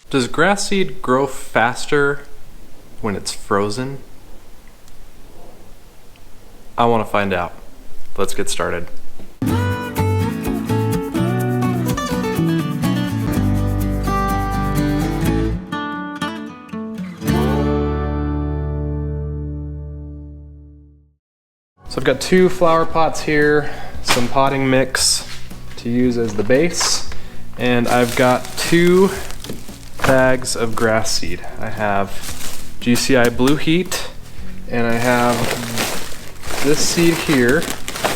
Does grass seed grow faster when it's frozen? I want to find out. Let's get started. So I've got 2 flower pots here, some potting mix to use as the base, and I've got 2 bags of grass seed. I have GCI Blue Heat, and I have this seed here,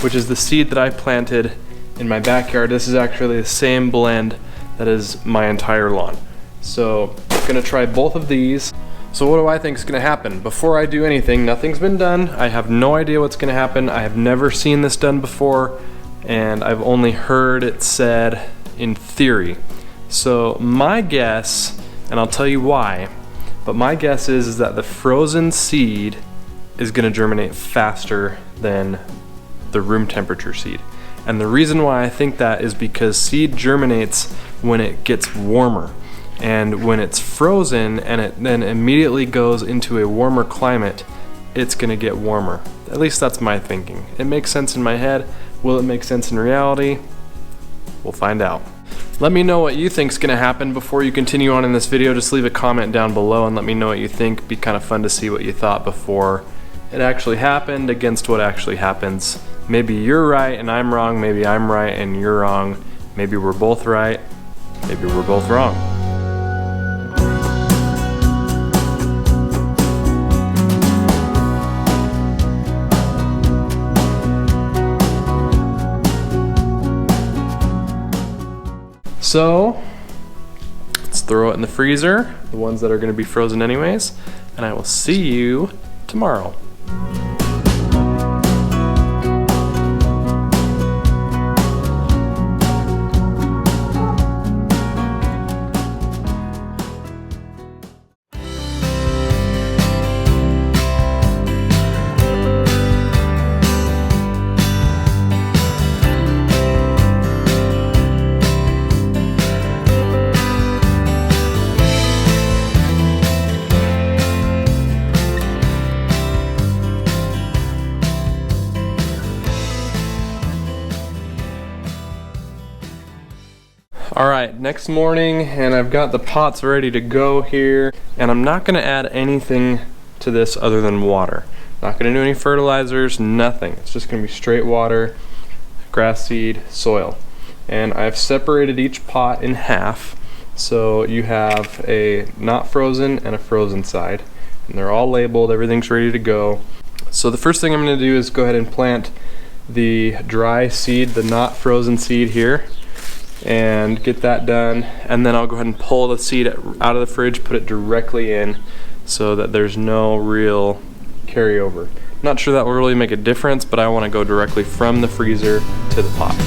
which is the seed that I planted in my backyard. This is actually the same blend that is my entire lawn. So I'm gonna try both of these. So what do I think is gonna happen? Before I do anything, nothing's been done. I have no idea what's gonna happen. I have never seen this done before, and I've only heard it said in theory. So my guess, and I'll tell you why, but my guess is that the frozen seed is gonna germinate faster than the room temperature seed. And the reason why I think that is because seed germinates when it gets warmer. And when it's frozen and it then immediately goes into a warmer climate, it's gonna get warmer. At least that's my thinking. It makes sense in my head. Will it make sense in reality? We'll find out. Let me know what you think's gonna happen before you continue on in this video. Just leave a comment down below and let me know what you think. It'd be kind of fun to see what you thought before it actually happened against what actually happens. Maybe you're right and I'm wrong. Maybe I'm right and you're wrong. Maybe we're both right. Maybe we're both wrong. So let's throw it in the freezer, the ones that are going to be frozen anyways, and I will see you tomorrow. Alright, next morning, and I've got the pots ready to go here, and I'm not going to add anything to this other than water. Not going to do any fertilizers, nothing. It's just going to be straight water, grass seed, soil. And I've separated each pot in half, so you have a not frozen and a frozen side. And they're all labeled, everything's ready to go. So the first thing I'm going to do is go ahead and plant the dry seed, the not frozen seed here, and get that done, and then I'll go ahead and pull the seed out of the fridge, put it directly in so that there's no real carryover. Not sure that will really make a difference, but I want to go directly from the freezer to the pot.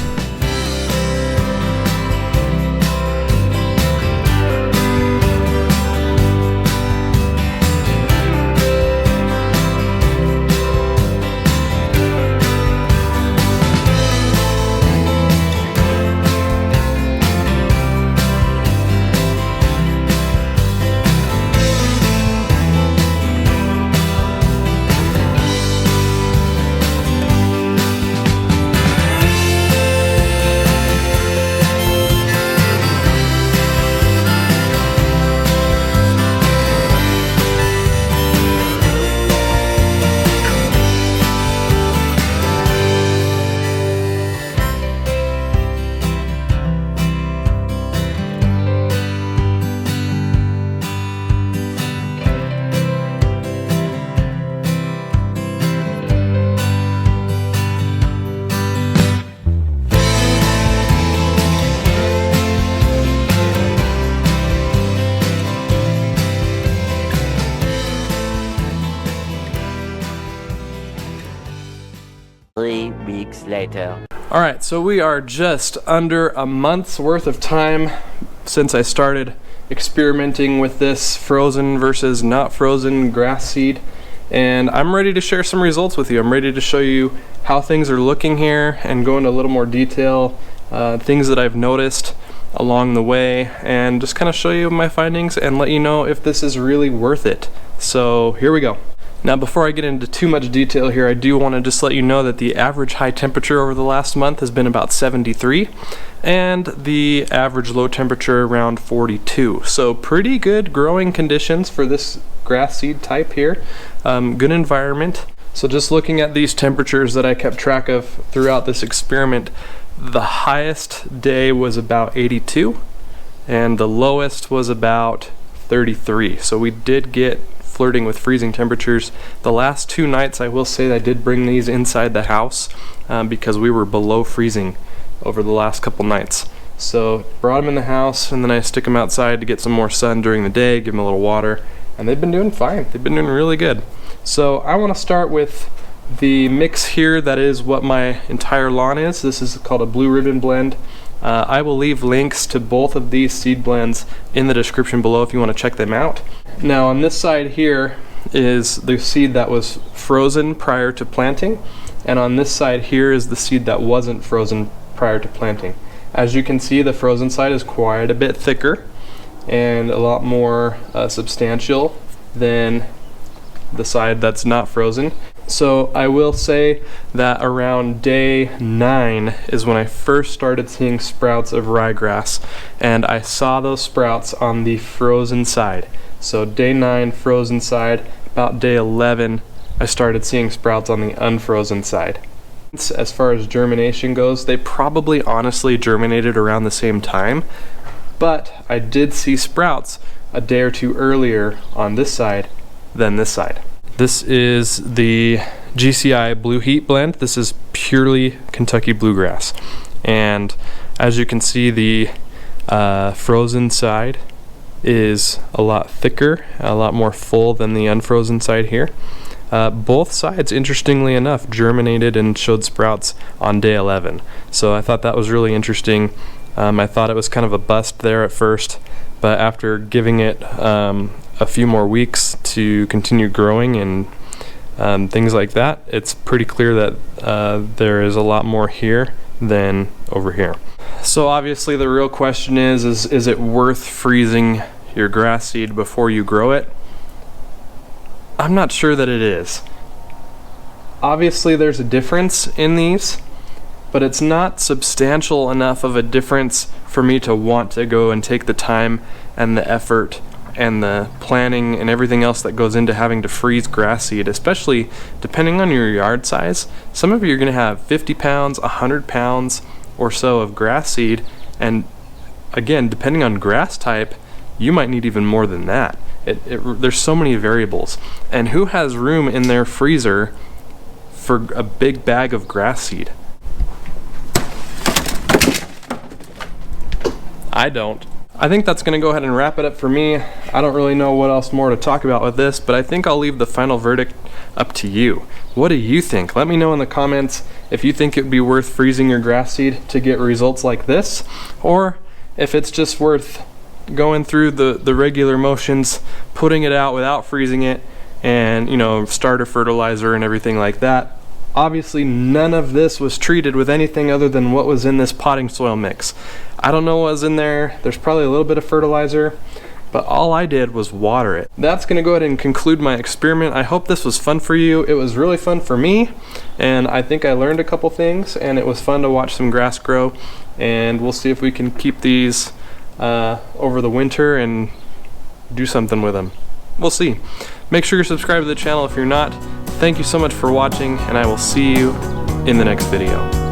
Later. Alright, so we are just under a month's worth of time since I started experimenting with this frozen versus not frozen grass seed, and I'm ready to share some results with you. I'm ready to show you how things are looking here and go into a little more detail, things that I've noticed. along the way and just kind of show you my findings and let you know if this is really worth it. So here we go. Now before I get into too much detail here, I do want to just let you know that the average high temperature over the last month has been about 73 and the average low temperature around 42. So pretty good growing conditions for this grass seed type here. Good environment. So just looking at these temperatures that I kept track of throughout this experiment, the highest day was about 82 and the lowest was about 33. So we did get flirting with freezing temperatures. The last 2 nights, I will say, I did bring these inside the house because we were below freezing over the last couple nights. So brought them in the house and then I stick them outside to get some more sun during the day, give them a little water, and they've been doing fine. They've been doing really good. So I want to start with the mix here that is what my entire lawn is. This is called a Blue Ribbon blend. I will leave links to both of these seed blends in the description below if you want to check them out. Now on this side here is the seed that was frozen prior to planting, and on this side here is the seed that wasn't frozen prior to planting. As you can see, the frozen side is quite a bit thicker and a lot more substantial than the side that's not frozen. So I will say that around day 9 is when I first started seeing sprouts of ryegrass, and I saw those sprouts on the frozen side. So day 9 frozen side, about day 11 I started seeing sprouts on the unfrozen side. As far as germination goes, they probably honestly germinated around the same time, but I did see sprouts a day or two earlier on this side than this side. This is the GCI Blue Heat blend. This is purely Kentucky Bluegrass. And as you can see, the frozen side is a lot thicker, a lot more full than the unfrozen side here. Both sides, interestingly enough, germinated and showed sprouts on day 11. So I thought that was really interesting. I thought it was kind of a bust there at first, but after giving it a few more weeks to continue growing and things like that, it's pretty clear that there is a lot more here than over here. So obviously the real question is it worth freezing your grass seed before you grow it? I'm not sure that it is. Obviously there's a difference in these, but it's not substantial enough of a difference for me to want to go and take the time and the effort and the planning and everything else that goes into having to freeze grass seed, especially depending on your yard size. Some of you are going to have 50 pounds, 100 pounds or so of grass seed, and again, depending on grass type, you might need even more than that. There's so many variables, and who has room in their freezer for a big bag of grass seed? I don't. I think that's going to go ahead and wrap it up for me. I don't really know what else more to talk about with this, but I think I'll leave the final verdict up to you. What do you think? Let me know in the comments if you think it would be worth freezing your grass seed to get results like this, or if it's just worth going through the regular motions, putting it out without freezing it, and starter fertilizer and everything like that. Obviously none of this was treated with anything other than what was in this potting soil mix. I don't know what was in there. There's probably a little bit of fertilizer, but all I did was water it. That's gonna go ahead and conclude my experiment. I hope this was fun for you. It was really fun for me, and I think I learned a couple things, and it was fun to watch some grass grow, and we'll see if we can keep these over the winter and do something with them. We'll see. Make sure you're subscribed to the channel if you're not. Thank you so much for watching, and I will see you in the next video.